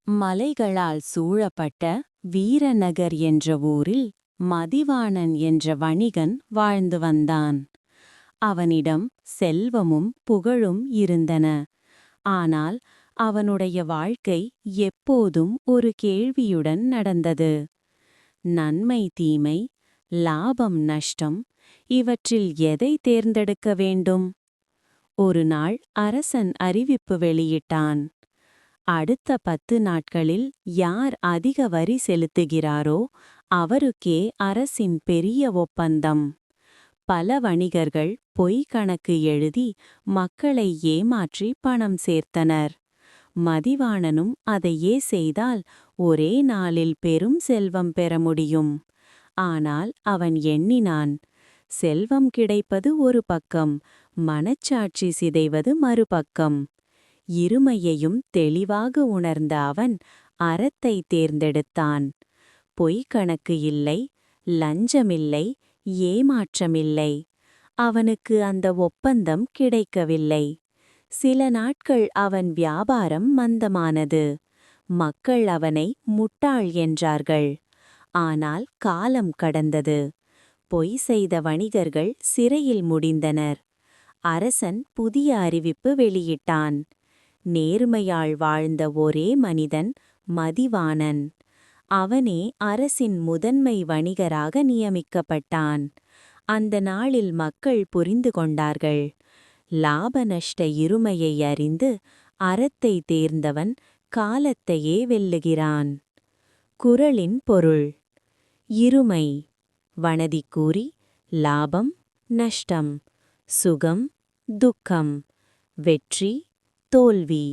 மலைகளால் சூழப்பட்ட வீரநகர் என்ற ஊரில் மதிவாணன் என்ற வணிகன் வாழ்ந்து வந்தான். அவனிடம் செல்வமும் புகழும் இருந்தன. ஆனால் அவனுடைய வாழ்க்கை எப்போதும் ஒரு கேள்வியுடன் நடந்தது. நன்மை தீமை, லாபம் நஷ்டம், இவற்றில் எதை தேர்ந்தெடுக்க வேண்டும்? ஒரு நாள் அரசன் அறிவிப்பு வெளியிட்டான். அடுத்த 10 நாட்களில் யார் அதிக வரி செலுத்துகிறாரோ அவருக்கே அரசின் பெரிய ஒப்பந்தம். பல வணிகர்கள் பொய் கணக்கு எழுதி மக்களை ஏமாற்றி பணம் சேர்த்தனர். மதிவாணனும் அதையே செய்தால் ஒரே நாளில் பெரும் செல்வம் பெற முடியும். ஆனால் அவன் எண்ணினான், செல்வம் கிடைப்பது ஒரு பக்கம், மனச்சாட்சி சிதைவது மறுபக்கம். இருமையையும் தெளிவாக உணர்ந்த அவன் அறத்தை தேர்ந்தெடுத்தான். பொய் கணக்கு இல்லை, லஞ்சமில்லை, ஏமாற்றமில்லை. அவனுக்கு அந்த ஒப்பந்தம் கிடைக்கவில்லை. சில நாட்கள் அவன் வியாபாரம் மந்தமானது. மக்கள் அவனை முட்டாள் என்றார்கள். ஆனால் காலம் கடந்தது. பொய் செய்த வணிகர்கள் சிறையில் முடிந்தனர். அரசன் புதிய அறிவிப்பு வெளியிட்டான். நேர்மையால் வாழ்ந்த ஒரே மனிதன் மதிவாணன். அவனே அரசின் முதன்மை வணிகராக நியமிக்கப்பட்டான். அந்த நாளில் மக்கள் புரிந்து கொண்டார்கள். லாப நஷ்ட இருமையை அறிந்து அறத்தை தேர்ந்தவன் காலத்தையே வெல்லுகிறான். குறளின் பொருள்: இருமை வனதிக்கூறி, லாபம் நஷ்டம், சுகம் துக்கம், வெற்றி தோல்வி,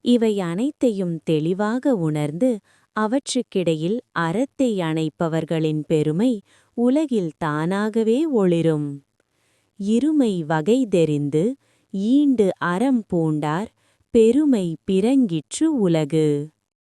இவை அனைத்தையும் தெளிவாக உணர்ந்து அவற்றுக்கிடையில் அறத்தை அணைப்பவர்களின் பெருமை உலகில் தானாகவே ஒளிரும். இருமை வகை தெரிந்து ஈண்டு அறம் பூண்டார் பெருமை பிறங்கிற்று உலகு.